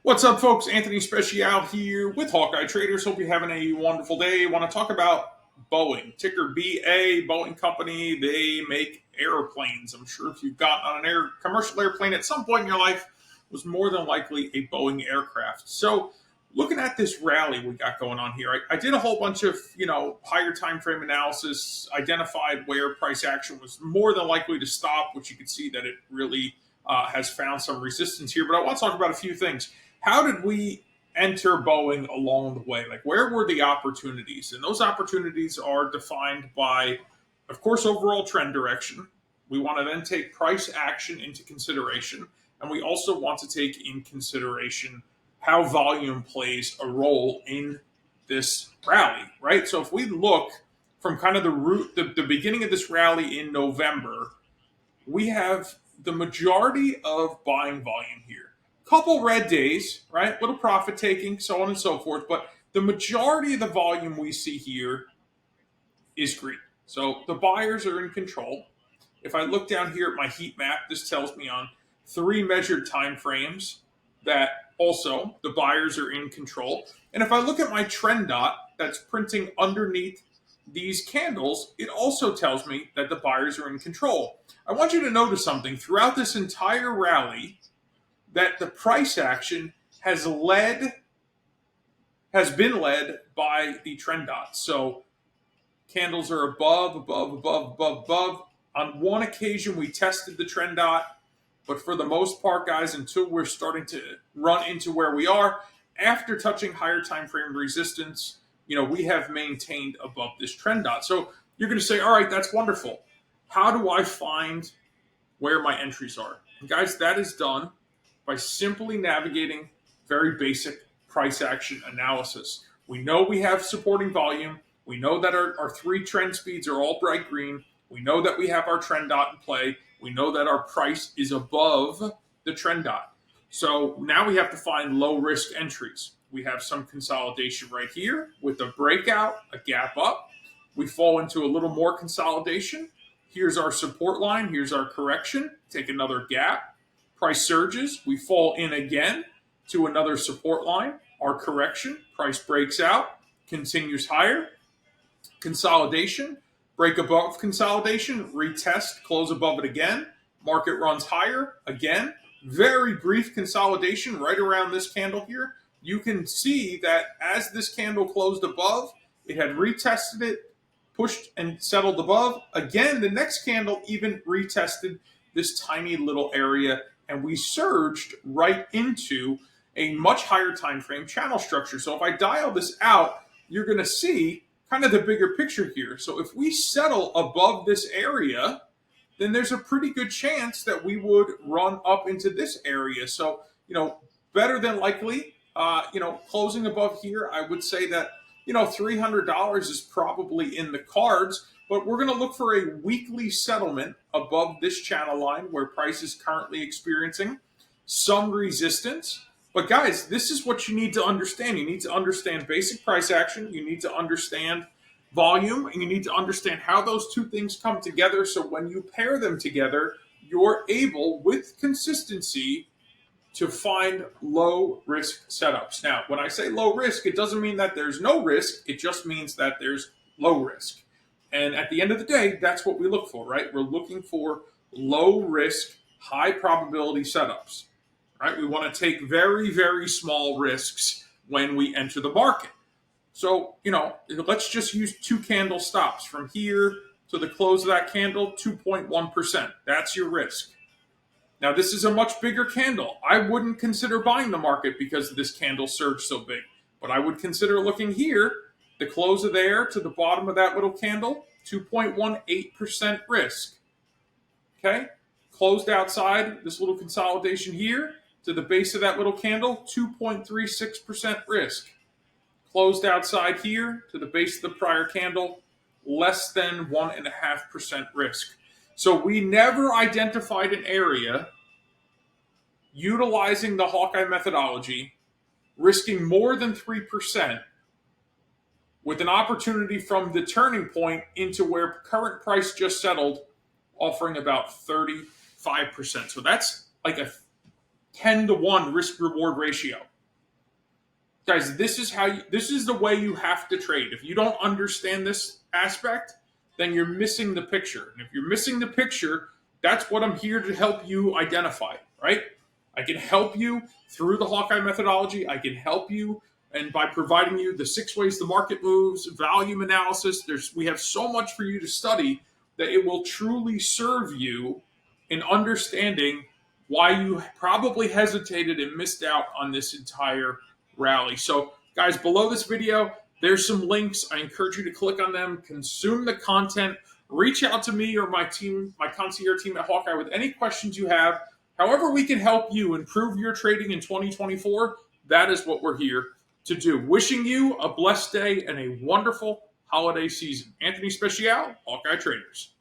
What's up, folks? Anthony Special here with Hawkeye Traders. Hope you're having a wonderful day. I want to talk about Boeing, ticker BA, Boeing Company. They make airplanes. I'm sure if you've gotten on an commercial airplane at some point in your life, it was more than likely a Boeing aircraft. So, looking at this rally we got going on here, I did a whole bunch of higher time frame analysis, identified where price action was more than likely to stop, which you can see that it really has found some resistance here. But I want to talk about a few things. How did we enter Boeing along the way? Like, where were the opportunities? And those opportunities are defined by, of course, overall trend direction. We want to then take price action into consideration. And we also want to take in consideration how volume plays a role in this rally, right? So if we look from kind of the beginning of this rally in November, we have the majority of buying volume here. Couple red days, right? Little profit taking, so on and so forth. But the majority of the volume we see here is green. So the buyers are in control. If I look down here at my heat map, this tells me on 3 measured time frames that also the buyers are in control. And if I look at my trend dot that's printing underneath these candles, it also tells me that the buyers are in control. I want you to notice something throughout this entire rally, that the price action has been led by the trend dots. So candles are above. On one occasion, we tested the trend dot, but for the most part, guys, until we're starting to run into where we are, after touching higher time frame resistance, we have maintained above this trend dot. So you're going to say, all right, that's wonderful. How do I find where my entries are? And guys, that is done by simply navigating very basic price action analysis. We know we have supporting volume. We know that our 3 trend speeds are all bright green. We know that we have our trend dot in play. We know that our price is above the trend dot. So now we have to find low risk entries. We have some consolidation right here with a breakout, a gap up. We fall into a little more consolidation. Here's our support line. Here's our correction. Take another gap. Price surges. We fall in again to another support line. Our correction. Price breaks out. Continues higher. Consolidation. Break above consolidation. Retest. Close above it again. Market runs higher again. Very brief consolidation right around this candle here. You can see that as this candle closed above, it had retested it, pushed and settled above. Again, the next candle even retested this tiny little area, and we surged right into a much higher time frame channel structure. So if I dial this out, you're going to see kind of the bigger picture here. So if we settle above this area, then there's a pretty good chance that we would run up into this area. So, better than likely, closing above here, I would say that, $300 is probably in the cards, but we're going to look for a weekly settlement above this channel line where price is currently experiencing some resistance. But guys, this is what you need to understand. You need to understand basic price action. You need to understand volume, and you need to understand how those two things come together. So when you pair them together, you're able, with consistency, to find low risk setups. Now, when I say low risk, it doesn't mean that there's no risk. It just means that there's low risk. And at the end of the day, that's what we look for, right? We're looking for low risk, high probability setups, right? We want to take very, very small risks when we enter the market. So, let's just use 2 candle stops from here to the close of that candle, 2.1%. That's your risk. Now, this is a much bigger candle. I wouldn't consider buying the market because this candle surged so big. But I would consider looking here, the close of there to the bottom of that little candle, 2.18% risk. Okay? Closed outside this little consolidation here to the base of that little candle, 2.36% risk. Closed outside here to the base of the prior candle, less than 1.5% risk. So we never identified an area utilizing the Hawkeye methodology, risking more than 3%, with an opportunity from the turning point into where current price just settled, offering about 35%. So that's like a 10-to-1 risk-reward ratio. Guys, this is the way you have to trade. If you don't understand this aspect, then you're missing the picture. And if you're missing the picture, that's what I'm here to help you identify, right? I can help you through the Hawkeye methodology. I can help you and by providing you the 6 ways the market moves, volume analysis. We have so much for you to study that it will truly serve you in understanding why you probably hesitated and missed out on this entire rally. So, guys, below this video, there's some links. I encourage you to click on them, consume the content, reach out to me or my team, my concierge team at Hawkeye with any questions you have. However, we can help you improve your trading in 2024, that is what we're here to do. Wishing you a blessed day and a wonderful holiday season. Anthony Speciale, Hawkeye Traders.